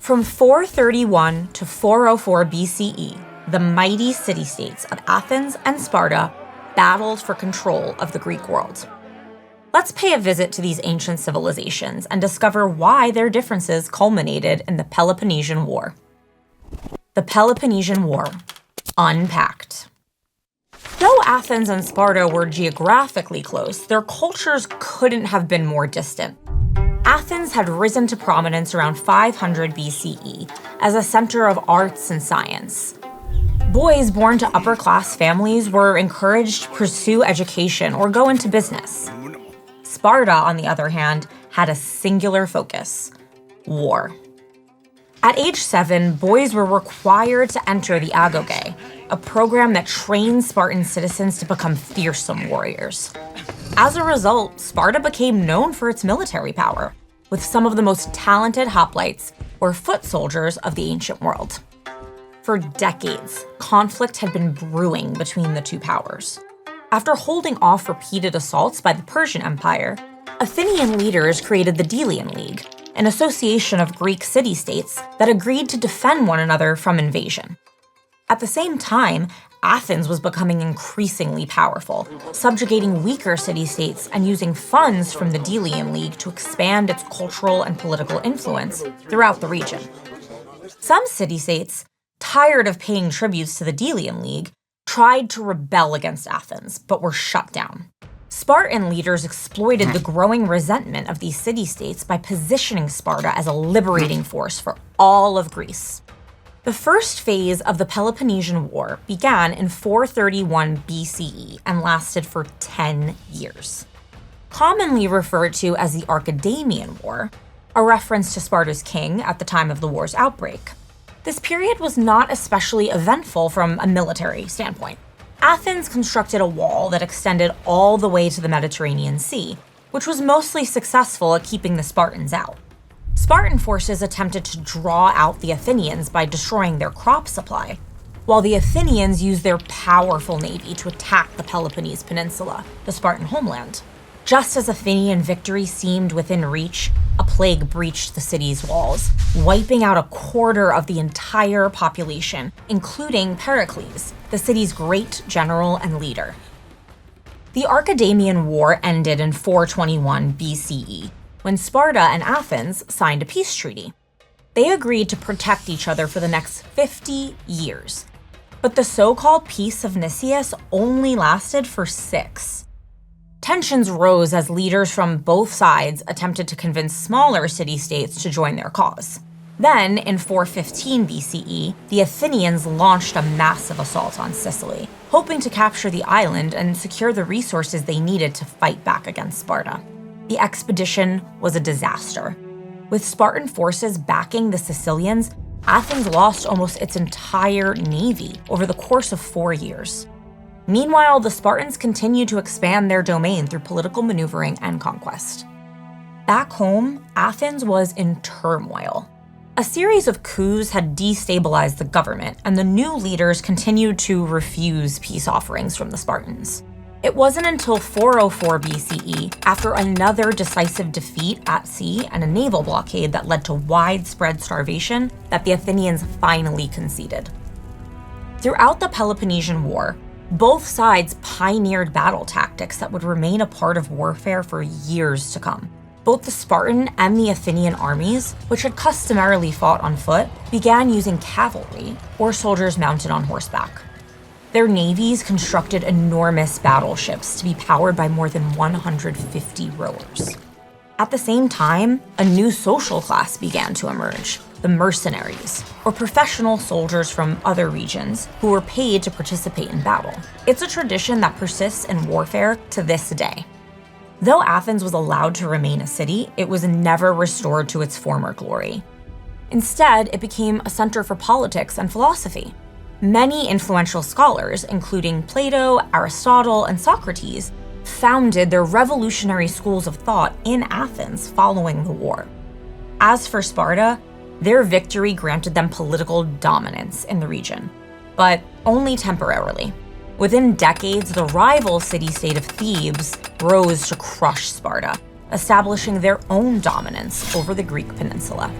From 431 to 404 BCE, the mighty city-states of Athens and Sparta battled for control of the Greek world. Let's pay a visit to these ancient civilizations and discover why their differences culminated in the Peloponnesian War. The Peloponnesian War, unpacked. Though Athens and Sparta were geographically close, their cultures couldn't have been more distant. Athens had risen to prominence around 500 BCE as a center of arts and science. Boys born to upper-class families were encouraged to pursue education or go into business. Sparta, on the other hand, had a singular focus: war. At age 7, boys were required to enter the agoge, a program that trained Spartan citizens to become fearsome warriors. As a result, Sparta became known for its military power, with some of the most talented hoplites, or foot soldiers, of the ancient world. For decades, conflict had been brewing between the two powers. After holding off repeated assaults by the Persian Empire, Athenian leaders created the Delian League, an association of Greek city-states that agreed to defend one another from invasion. At the same time, Athens was becoming increasingly powerful, subjugating weaker city-states and using funds from the Delian League to expand its cultural and political influence throughout the region. Some city-states, tired of paying tributes to the Delian League, tried to rebel against Athens, but were shut down. Spartan leaders exploited the growing resentment of these city-states by positioning Sparta as a liberating force for all of Greece. The first phase of the Peloponnesian War began in 431 BCE and lasted for 10 years. Commonly referred to as the Archidamian War, a reference to Sparta's king at the time of the war's outbreak, this period was not especially eventful from a military standpoint. Athens constructed a wall that extended all the way to the Mediterranean Sea, which was mostly successful at keeping the Spartans out. Spartan forces attempted to draw out the Athenians by destroying their crop supply, while the Athenians used their powerful navy to attack the Peloponnese Peninsula, the Spartan homeland. Just as Athenian victory seemed within reach, a plague breached the city's walls, wiping out a quarter of the entire population, including Pericles, the city's great general and leader. The Archidamian War ended in 421 BCE, when Sparta and Athens signed a peace treaty. They agreed to protect each other for the next 50 years. But the so-called Peace of Nicias only lasted for 6. Tensions rose as leaders from both sides attempted to convince smaller city-states to join their cause. Then, in 415 BCE, the Athenians launched a massive assault on Sicily, hoping to capture the island and secure the resources they needed to fight back against Sparta. The expedition was a disaster. With Spartan forces backing the Sicilians, Athens lost almost its entire navy over the course of 4 years. Meanwhile, the Spartans continued to expand their domain through political maneuvering and conquest. Back home, Athens was in turmoil. A series of coups had destabilized the government, and the new leaders continued to refuse peace offerings from the Spartans. It wasn't until 404 BCE, after another decisive defeat at sea and a naval blockade that led to widespread starvation, that the Athenians finally conceded. Throughout the Peloponnesian War, both sides pioneered battle tactics that would remain a part of warfare for years to come. Both the Spartan and the Athenian armies, which had customarily fought on foot, began using cavalry, or soldiers mounted on horseback. Their navies constructed enormous battleships to be powered by more than 150 rowers. At the same time, a new social class began to emerge: the mercenaries, or professional soldiers from other regions who were paid to participate in battle. It's a tradition that persists in warfare to this day. Though Athens was allowed to remain a city, it was never restored to its former glory. Instead, it became a center for politics and philosophy. Many influential scholars, including Plato, Aristotle, and Socrates, founded their revolutionary schools of thought in Athens following the war. As for Sparta, their victory granted them political dominance in the region, but only temporarily. Within decades, the rival city-state of Thebes rose to crush Sparta, establishing their own dominance over the Greek peninsula.